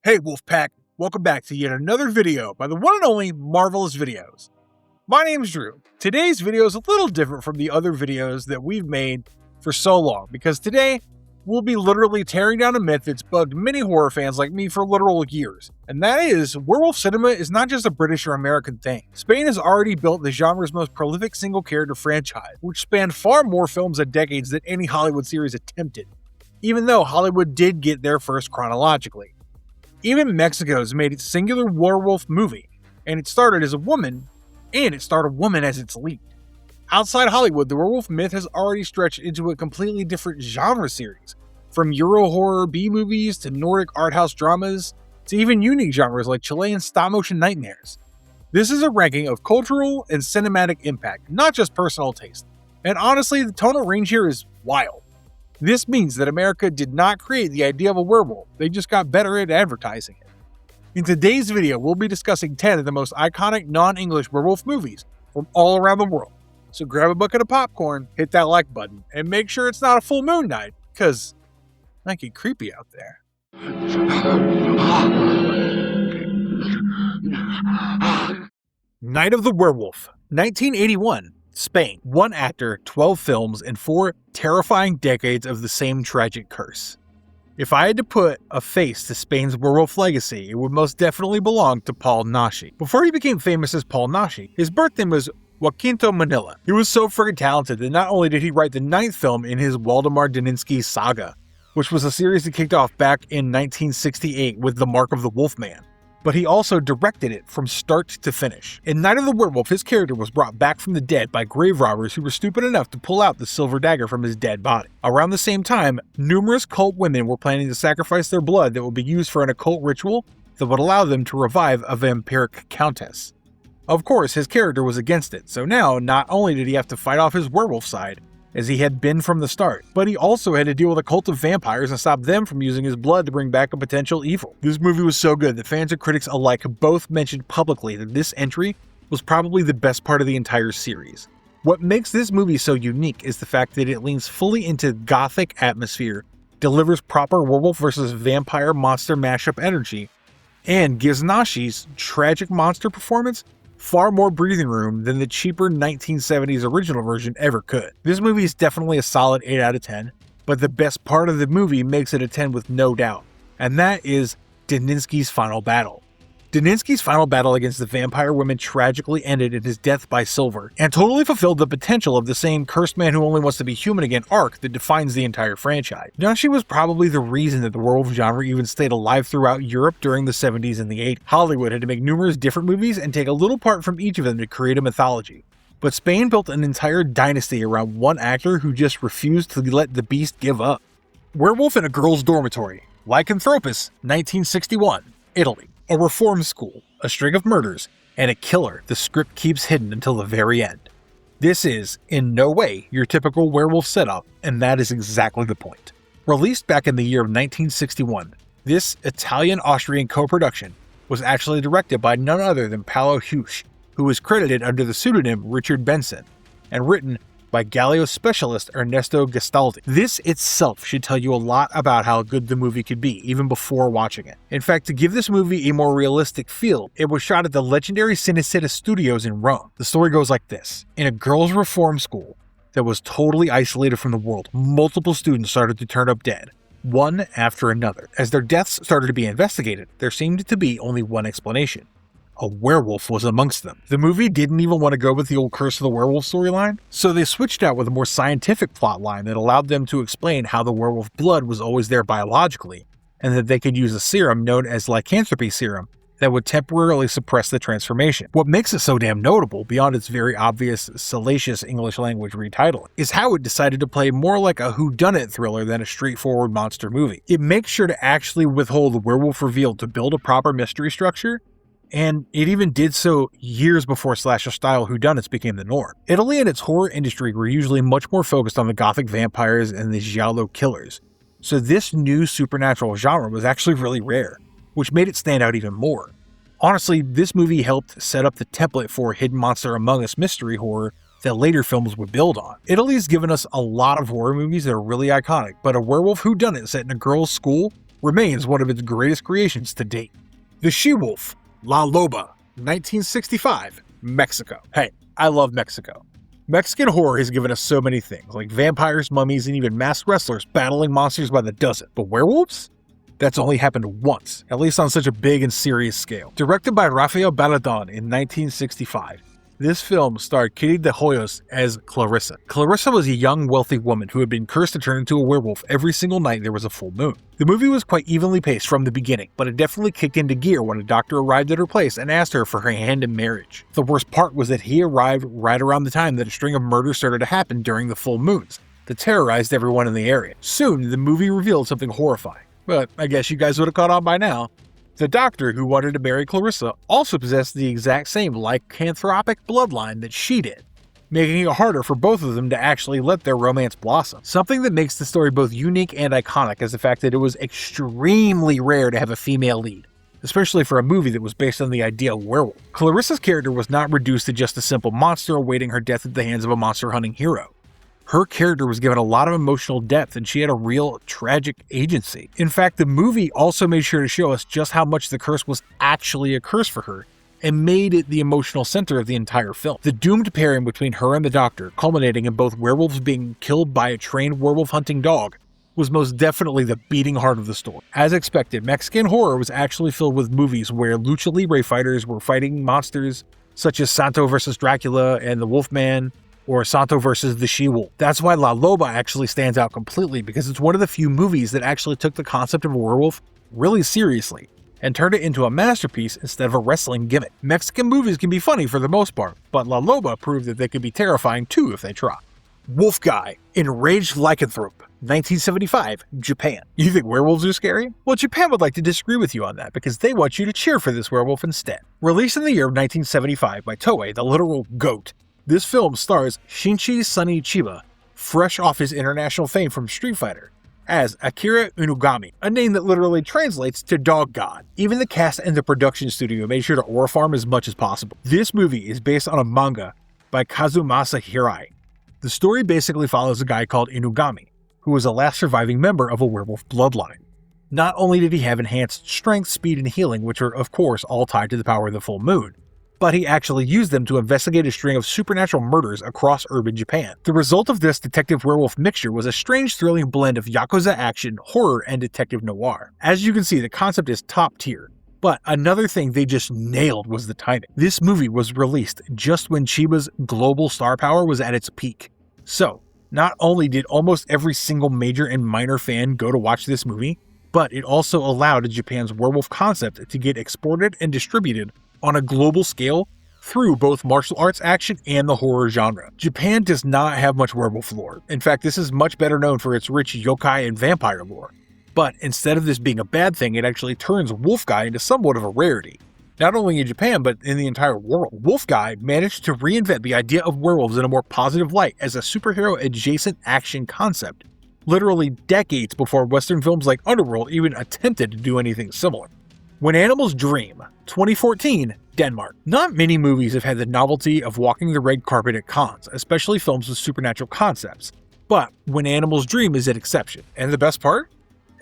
Hey Wolfpack, welcome back to yet another video by the one and only Marvelous Videos. My name's Drew. Today's video is a little different from the other videos that we've made for so long, because today we'll be literally tearing down a myth that's bugged many horror fans like me for literal years. And that is, werewolf cinema is not just a British or American thing. Spain has already built the genre's most prolific single character franchise, which spanned far more films and decades than any Hollywood series attempted, even though Hollywood did get there first chronologically. Even Mexico's made its singular werewolf movie, and it started as a woman, and it starred a woman as its lead. Outside Hollywood, the werewolf myth has already stretched into a completely different genre series, from Euro horror B-movies to Nordic art house dramas, to even unique genres like Chilean stop-motion nightmares. This is a ranking of cultural and cinematic impact, not just personal taste. And honestly, the tonal range here is wild. This means that America did not create the idea of a werewolf, they just got better at advertising it. In today's video, we'll be discussing 10 of the most iconic non-English werewolf movies from all around the world. So grab a bucket of popcorn, hit that like button, and make sure it's not a full moon night, because it might get creepy out there. Night of the Werewolf, 1981. Spain. 1 actor, 12 films, and 4 terrifying decades of the same tragic curse. If I had to put a face to Spain's werewolf legacy, it would most definitely belong to Paul Naschy. Before he became famous as Paul Naschy, his birth name was Joaquinto Manila. He was so friggin' talented that not only did he write the 9th film in his Waldemar Daninsky saga, which was a series that kicked off back in 1968 with The Mark of the Wolfman, but he also directed it from start to finish. In Night of the Werewolf, his character was brought back from the dead by grave robbers who were stupid enough to pull out the silver dagger from his dead body. Around the same time, numerous cult women were planning to sacrifice their blood that would be used for an occult ritual that would allow them to revive a vampiric countess. Of course, his character was against it, so now not only did he have to fight off his werewolf side, as he had been from the start, but he also had to deal with a cult of vampires and stop them from using his blood to bring back a potential evil. This movie was so good that fans and critics alike both mentioned publicly that this entry was probably the best part of the entire series. What makes this movie so unique is the fact that it leans fully into gothic atmosphere, delivers proper werewolf versus vampire monster mashup energy, and gives Naschy's tragic monster performance far more breathing room than the cheaper 1970s original version ever could. This movie is definitely a solid 8 out of 10, but the best part of the movie makes it a 10 with no doubt, and that is Daninsky's final battle. Daninsky's final battle against the vampire women tragically ended in his death by silver, and totally fulfilled the potential of the same cursed man who only wants to be human again arc that defines the entire franchise. Naschy was probably the reason that the werewolf genre even stayed alive throughout Europe during the 70s and the 80s. Hollywood had to make numerous different movies and take a little part from each of them to create a mythology. But Spain built an entire dynasty around one actor who just refused to let the beast give up. Werewolf in a Girl's Dormitory, Lycanthropus, 1961, Italy. A reform school, a string of murders, and a killer the script keeps hidden until the very end. This is, in no way, your typical werewolf setup, and that is exactly the point. Released back in the year of 1961, this Italian-Austrian co-production was actually directed by none other than Paolo Husch, who was credited under the pseudonym Richard Benson, and written by Galileo specialist Ernesto Gastaldi. This itself should tell you a lot about how good the movie could be, even before watching it. In fact, to give this movie a more realistic feel, it was shot at the legendary Cinecittà Studios in Rome. The story goes like this. In a girls' reform school that was totally isolated from the world, multiple students started to turn up dead, one after another. As their deaths started to be investigated, there seemed to be only one explanation. A werewolf was amongst them. The movie didn't even want to go with the old Curse of the Werewolf storyline, so they switched out with a more scientific plotline that allowed them to explain how the werewolf blood was always there biologically, and that they could use a serum known as lycanthropy serum that would temporarily suppress the transformation. What makes it so damn notable, beyond its very obvious, salacious English language retitling, is how it decided to play more like a whodunit thriller than a straightforward monster movie. It makes sure to actually withhold the werewolf reveal to build a proper mystery structure, and it even did so years before slasher-style whodunits became the norm. Italy and its horror industry were usually much more focused on the gothic vampires and the giallo killers, so this new supernatural genre was actually really rare, which made it stand out even more. Honestly, this movie helped set up the template for hidden monster among us mystery horror that later films would build on. Italy's given us a lot of horror movies that are really iconic, but a werewolf whodunit set in a girls' school remains one of its greatest creations to date. The She-Wolf, La Loba, 1965, Mexico. Hey, I love Mexico. Mexican horror has given us so many things, like vampires, mummies, and even masked wrestlers battling monsters by the dozen. But werewolves? That's only happened once, at least on such a big and serious scale. Directed by Rafael Baladon in 1965, this film starred Kitty de Hoyos as Clarissa. Clarissa was a young, wealthy woman who had been cursed to turn into a werewolf every single night there was a full moon. The movie was quite evenly paced from the beginning, but it definitely kicked into gear when a doctor arrived at her place and asked her for her hand in marriage. The worst part was that he arrived right around the time that a string of murders started to happen during the full moons that terrorized everyone in the area. Soon, the movie revealed something horrifying, but I guess you guys would have caught on by now. The doctor who wanted to marry Clarissa also possessed the exact same lycanthropic bloodline that she did, making it harder for both of them to actually let their romance blossom. Something that makes the story both unique and iconic is the fact that it was extremely rare to have a female lead, especially for a movie that was based on the idea of werewolf. Clarissa's character was not reduced to just a simple monster awaiting her death at the hands of a monster-hunting hero. Her character was given a lot of emotional depth and she had a real tragic agency. In fact, the movie also made sure to show us just how much the curse was actually a curse for her and made it the emotional center of the entire film. The doomed pairing between her and the doctor, culminating in both werewolves being killed by a trained werewolf hunting dog, was most definitely the beating heart of the story. As expected, Mexican horror was actually filled with movies where lucha libre fighters were fighting monsters such as Santo vs. Dracula and the Wolfman, or Santo versus the She-Wolf. That's why La Loba actually stands out completely, because it's one of the few movies that actually took the concept of a werewolf really seriously and turned it into a masterpiece instead of a wrestling gimmick. Mexican movies can be funny for the most part, but La Loba proved that they could be terrifying too if they try. Wolf Guy, Enraged Lycanthrope, 1975, Japan. You think werewolves are scary? Well, Japan would like to disagree with you on that because they want you to cheer for this werewolf instead. Released in the year of 1975 by Toei, the literal GOAT, this film stars Shinji Sunny Chiba, fresh off his international fame from Street Fighter, as Akira Unugami, a name that literally translates to Dog God. Even the cast and the production studio made sure to aura-farm as much as possible. This movie is based on a manga by Kazumasa Hirai. The story basically follows a guy called Inugami, who was the last surviving member of a werewolf bloodline. Not only did he have enhanced strength, speed, and healing, which are of course all tied to the power of the full moon, but he actually used them to investigate a string of supernatural murders across urban Japan. The result of this detective-werewolf mixture was a strange, thrilling blend of Yakuza action, horror, and detective noir. As you can see, the concept is top tier. But another thing they just nailed was the timing. This movie was released just when Chiba's global star power was at its peak. So, not only did almost every single major and minor fan go to watch this movie, but it also allowed Japan's werewolf concept to get exported and distributed on a global scale through both martial arts action and the horror genre. Japan does not have much werewolf lore. In fact, this is much better known for its rich yokai and vampire lore. But instead of this being a bad thing, it actually turns Wolf Guy into somewhat of a rarity. Not only in Japan, but in the entire world. Wolf Guy managed to reinvent the idea of werewolves in a more positive light as a superhero-adjacent action concept, literally decades before Western films like Underworld even attempted to do anything similar. When Animals Dream, 2014, Denmark. Not many movies have had the novelty of walking the red carpet at cons, especially films with supernatural concepts. But When Animals Dream is an exception. And the best part?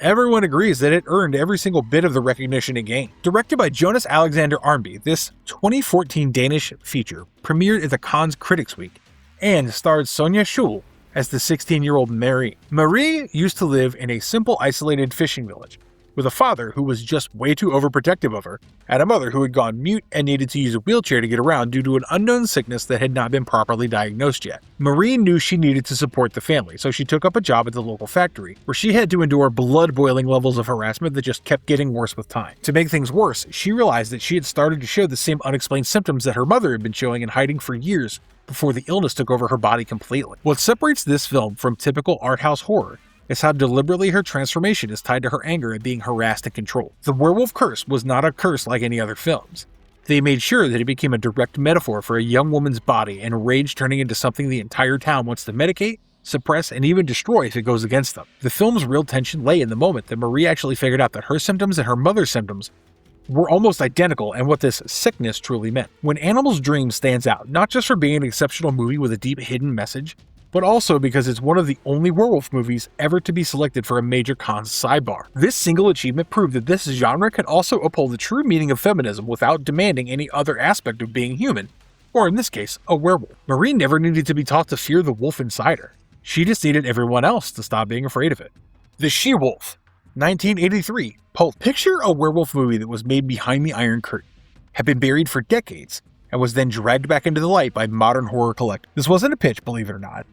Everyone agrees that it earned every single bit of the recognition it gained. Directed by Jonas Alexander Arnby, this 2014 Danish feature premiered at the Cannes Critics Week and starred Sonja Schul as the 16-year-old Marie. Marie used to live in a simple, isolated fishing village, with a father who was just way too overprotective of her, and a mother who had gone mute and needed to use a wheelchair to get around due to an unknown sickness that had not been properly diagnosed yet. Marie knew she needed to support the family, so she took up a job at the local factory, where she had to endure blood-boiling levels of harassment that just kept getting worse with time. To make things worse, she realized that she had started to show the same unexplained symptoms that her mother had been showing and hiding for years before the illness took over her body completely. What separates this film from typical art house horror is how deliberately her transformation is tied to her anger at being harassed and controlled. The werewolf curse was not a curse like any other films. They made sure that it became a direct metaphor for a young woman's body and rage turning into something the entire town wants to medicate, suppress, and even destroy if it goes against them. The film's real tension lay in the moment that Marie actually figured out that her symptoms and her mother's symptoms were almost identical and what this sickness truly meant. When Animals Dream stands out, not just for being an exceptional movie with a deep hidden message, but also because it's one of the only werewolf movies ever to be selected for a major cons sidebar. This single achievement proved that this genre could also uphold the true meaning of feminism without demanding any other aspect of being human, or in this case, a werewolf. Marie never needed to be taught to fear the wolf inside her. She just needed everyone else to stop being afraid of it. The She-Wolf, 1983. Picture a werewolf movie that was made behind the Iron Curtain, had been buried for decades, and was then dragged back into the light by modern horror collectors. This wasn't a pitch, believe it or not.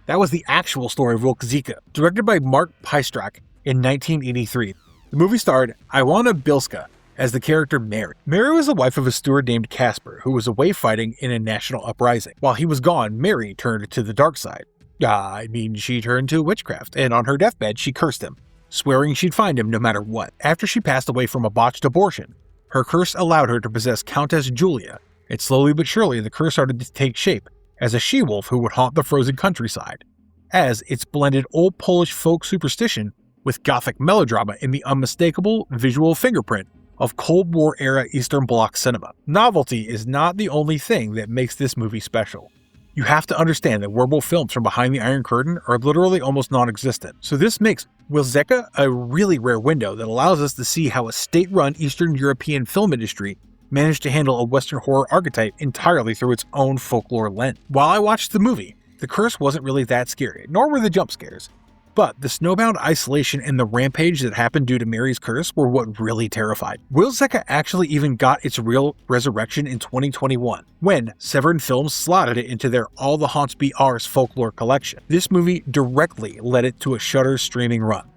That was the actual story of Wilczka, directed by Mark Pystrak in 1983. The movie starred Iwana Bilska as the character Mary. Mary was the wife of a steward named Casper, who was away fighting in a national uprising. While he was gone, Mary turned to the dark side. She turned to witchcraft, and on her deathbed, she cursed him, swearing she'd find him no matter what. After she passed away from a botched abortion, her curse allowed her to possess Countess Julia, and slowly but surely the curse started to take shape as a she-wolf who would haunt the frozen countryside, as it's blended old Polish folk superstition with gothic melodrama in the unmistakable visual fingerprint of Cold War-era Eastern Bloc cinema. Novelty is not the only thing that makes this movie special. You have to understand that werewolf films from behind the Iron Curtain are literally almost non-existent, so this makes Wilczka a really rare window that allows us to see how a state-run Eastern European film industry managed to handle a Western horror archetype entirely through its own folklore lens. While I watched the movie, the curse wasn't really that scary, nor were the jump scares. But the snowbound isolation and the rampage that happened due to Mary's curse were what really terrified. Wilczka actually even got its real resurrection in 2021, when Severin Films slotted it into their All the Haunts Be Ours folklore collection. This movie directly led it to a Shudder streaming run.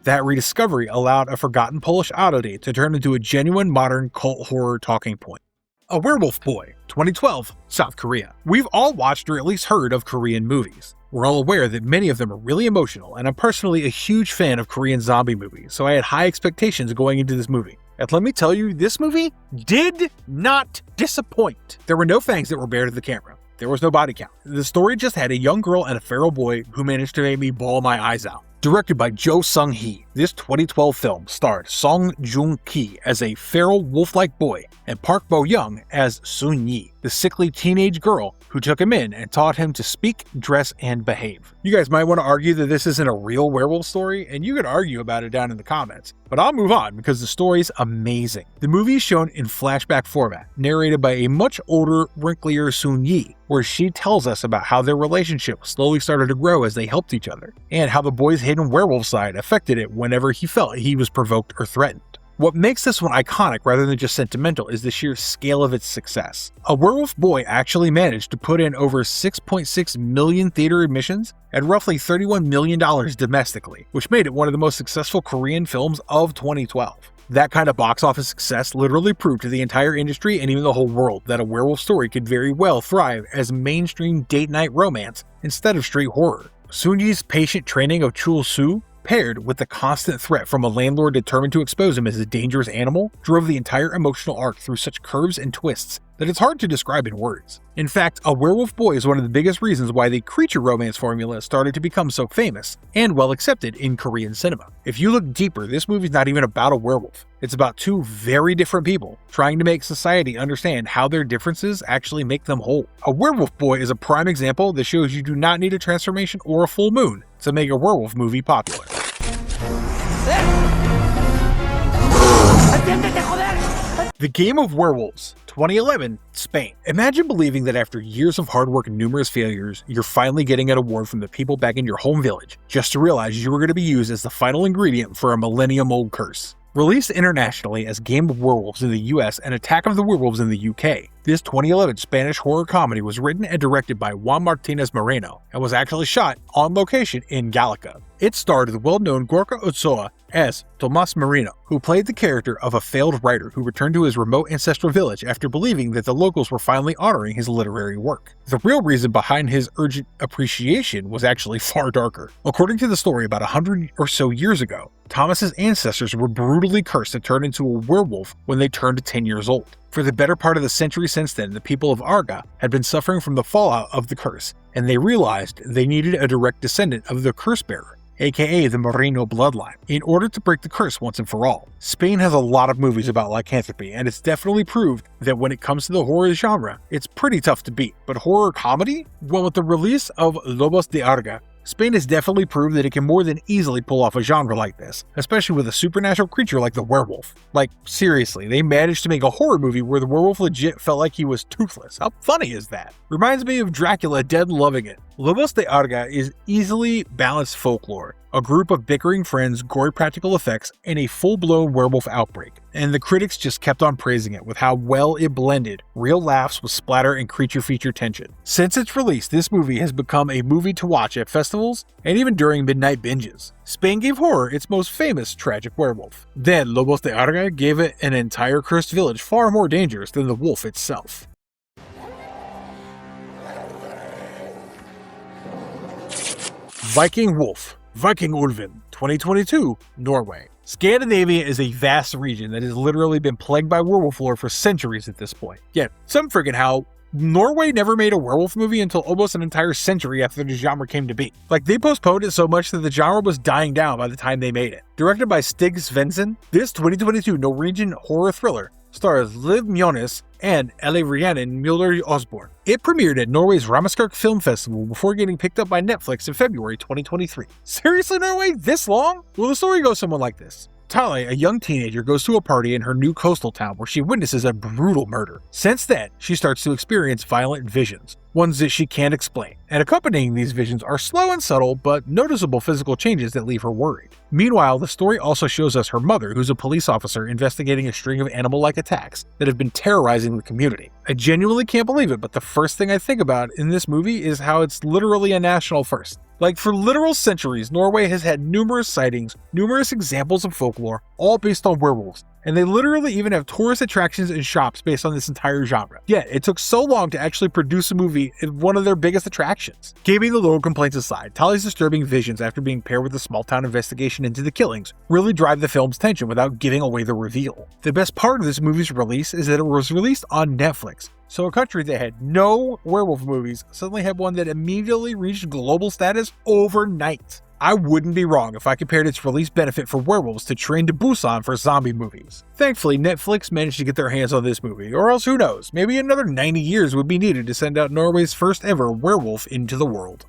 That rediscovery allowed a forgotten Polish oddity to turn into a genuine modern cult horror talking point. A Werewolf Boy, 2012, South Korea. We've all watched or at least heard of Korean movies. We're all aware that many of them are really emotional, and I'm personally a huge fan of Korean zombie movies, so I had high expectations going into this movie. And let me tell you, this movie did not disappoint. There were no fangs that were bared to the camera. There was no body count. The story just had a young girl and a feral boy who managed to make me bawl my eyes out. Directed by Jo Sung-hee, this 2012 film starred Song Joong-ki as a feral wolf-like boy and Park Bo-young as Sun-yi, the sickly teenage girl who took him in and taught him to speak, dress, and behave. You guys might want to argue that this isn't a real werewolf story, and you could argue about it down in the comments, but I'll move on because the story's amazing. The movie is shown in flashback format, narrated by a much older, wrinklier Sun-yi, where she tells us about how their relationship slowly started to grow as they helped each other, and how the boy's hidden werewolf side affected it whenever he felt he was provoked or threatened. What makes this one iconic rather than just sentimental is the sheer scale of its success. A Werewolf Boy actually managed to put in over 6.6 million theater admissions and roughly $31 million domestically, which made it one of the most successful Korean films of 2012. That kind of box office success literally proved to the entire industry and even the whole world that a werewolf story could very well thrive as mainstream date night romance instead of straight horror. Sun-yi's patient training of Chul-soo, paired with the constant threat from a landlord determined to expose him as a dangerous animal, drove the entire emotional arc through such curves and twists that it's hard to describe in words. In fact, A Werewolf Boy is one of the biggest reasons why the creature romance formula started to become so famous and well accepted in Korean cinema. If you look deeper, this movie's not even about a werewolf. It's about two very different people trying to make society understand how their differences actually make them whole. A Werewolf Boy is a prime example that shows you do not need a transformation or a full moon to make a werewolf movie popular. The Game of Werewolves, 2011, Spain. Imagine believing that after years of hard work and numerous failures, you're finally getting an award from the people back in your home village, just to realize you were going to be used as the final ingredient for a millennium-old curse. Released internationally as Game of Werewolves in the US and Attack of the Werewolves in the UK, this 2011 Spanish horror comedy was written and directed by Juan Martinez Moreno and was actually shot on location in Gallica. It starred the well-known Gorka Otsoa as Tomas Marino, who played the character of a failed writer who returned to his remote ancestral village after believing that the locals were finally honoring his literary work. The real reason behind his urgent appreciation was actually far darker. According to the story, about 100 or so years ago, Thomas's ancestors were brutally cursed and turned into a werewolf when they turned 10 years old. For the better part of the century since then, the people of Arga had been suffering from the fallout of the curse, and they realized they needed a direct descendant of the curse bearer. aka the Moreno bloodline, in order to break the curse once and for all. Spain has a lot of movies about lycanthropy, and it's definitely proved that when it comes to the horror genre, it's pretty tough to beat. But horror comedy? Well, with the release of Lobos de Arga, Spain has definitely proved that it can more than easily pull off a genre like this, especially with a supernatural creature like the werewolf. Like, seriously, they managed to make a horror movie where the werewolf legit felt like he was toothless. How funny is that? Reminds me of Dracula dead loving it. Lobos de Arga is easily balanced folklore, a group of bickering friends, gory practical effects, and a full-blown werewolf outbreak. And the critics just kept on praising it with how well it blended real laughs with splatter and creature feature tension. Since its release, this movie has become a movie to watch at festivals and even during midnight binges. Spain gave horror its most famous tragic werewolf. Then Lobos de Arga gave it an entire cursed village far more dangerous than the wolf itself. Viking Wolf, Viking Ulven, 2022, Norway. Scandinavia is a vast region that has literally been plagued by werewolf lore for centuries at this point. Yet, some friggin' how, Norway never made a werewolf movie until almost an entire century after the genre came to be. Like, they postponed it so much that the genre was dying down by the time they made it. Directed by Stig Svensson, this 2022 Norwegian horror thriller stars Liv Mjolnir and Elle Rhiannon Muller-Osborne. It premiered at Norway's Ramaskirk Film Festival before getting picked up by Netflix in February 2023. Seriously, Norway? This long? Well, the story goes somewhat like this. Tale, a young teenager, goes to a party in her new coastal town where she witnesses a brutal murder. Since then, she starts to experience violent visions, ones that she can't explain. And accompanying these visions are slow and subtle, but noticeable physical changes that leave her worried. Meanwhile, the story also shows us her mother, who's a police officer investigating a string of animal-like attacks that have been terrorizing the community. I genuinely can't believe it, but the first thing I think about in this movie is how it's literally a national first. Like, for literal centuries, Norway has had numerous sightings, numerous examples of folklore, all based on werewolves, and they literally even have tourist attractions and shops based on this entire genre. Yet, it took so long to actually produce a movie in one of their biggest attractions. Keeping the little complaints aside, Tali's disturbing visions after being paired with a small-town investigation into the killings really drive the film's tension without giving away the reveal. The best part of this movie's release is that it was released on Netflix. So a country that had no werewolf movies suddenly had one that immediately reached global status overnight. I wouldn't be wrong if I compared its release benefit for werewolves to Train to Busan for zombie movies. Thankfully, Netflix managed to get their hands on this movie, or else who knows, maybe another 90 years would be needed to send out Norway's first ever werewolf into the world.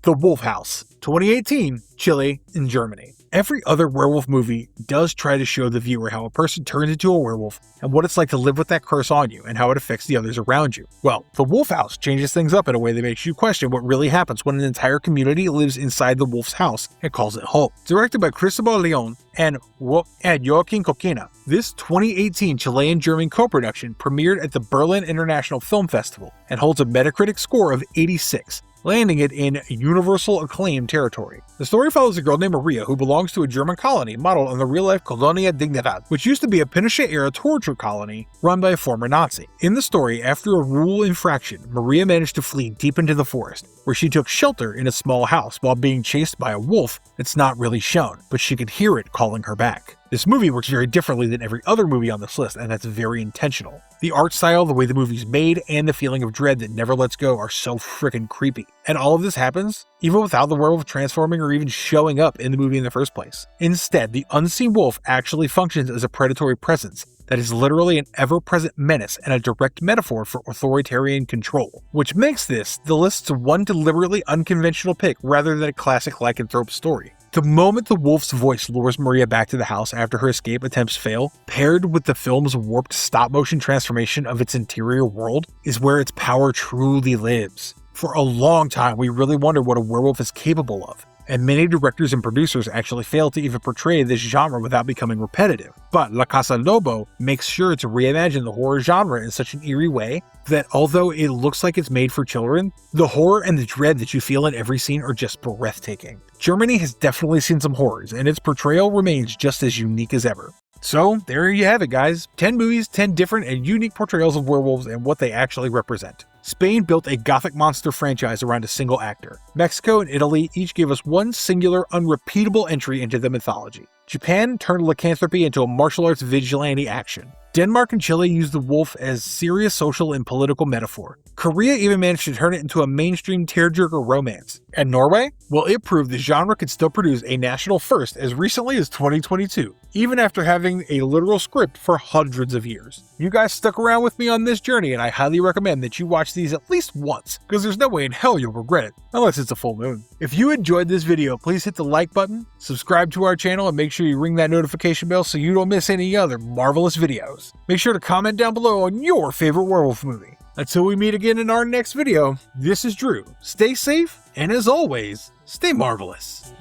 The Wolf House, 2018, Chile and Germany. Every other werewolf movie does try to show the viewer how a person turns into a werewolf and what it's like to live with that curse on you and how it affects the others around you. Well, The Wolf House changes things up in a way that makes you question what really happens when an entire community lives inside the wolf's house and calls it home. Directed by Cristobal Leon and Joaquin Coquina, this 2018 Chilean-German co-production premiered at the Berlin International Film Festival and holds a Metacritic score of 86. Landing it in universal acclaim territory. The story follows a girl named Maria who belongs to a German colony modeled on the real-life Colonia Dignidad, which used to be a Pinochet-era torture colony run by a former Nazi. In the story, after a rule infraction, Maria managed to flee deep into the forest, where she took shelter in a small house while being chased by a wolf that's not really shown, but she could hear it calling her back. This movie works very differently than every other movie on this list, and that's very intentional. The art style, the way the movie's made, and the feeling of dread that never lets go are so freaking creepy. And all of this happens even without the werewolf transforming or even showing up in the movie in the first place. Instead, the unseen wolf actually functions as a predatory presence that is literally an ever-present menace and a direct metaphor for authoritarian control, which makes this the list's one deliberately unconventional pick rather than a classic lycanthrope story. The moment the wolf's voice lures Maria back to the house after her escape attempts fail, paired with the film's warped stop-motion transformation of its interior world, is where its power truly lives. For a long time, we really wondered what a werewolf is capable of, and many directors and producers actually fail to even portray this genre without becoming repetitive. But La Casa Lobo makes sure to reimagine the horror genre in such an eerie way that although it looks like it's made for children, the horror and the dread that you feel in every scene are just breathtaking. Germany has definitely seen some horrors, and its portrayal remains just as unique as ever. So there you have it, guys. 10 movies, 10 different and unique portrayals of werewolves and what they actually represent. Spain built a gothic monster franchise around a single actor. Mexico and Italy each gave us one singular, unrepeatable entry into the mythology. Japan turned lycanthropy into a martial arts vigilante action. Denmark and Chile used the wolf as serious social and political metaphor. Korea even managed to turn it into a mainstream tearjerker romance. And Norway? Well, it proved the genre could still produce a national first as recently as 2022, even after having a literal script for hundreds of years. You guys stuck around with me on this journey, and I highly recommend that you watch these at least once, because there's no way in hell you'll regret it, unless it's a full moon. If you enjoyed this video, please hit the like button, subscribe to our channel, and make sure you ring that notification bell so you don't miss any other marvelous videos. Make sure to comment down below on your favorite werewolf movie. Until we meet again in our next video, this is Drew. Stay safe, and as always, stay marvelous.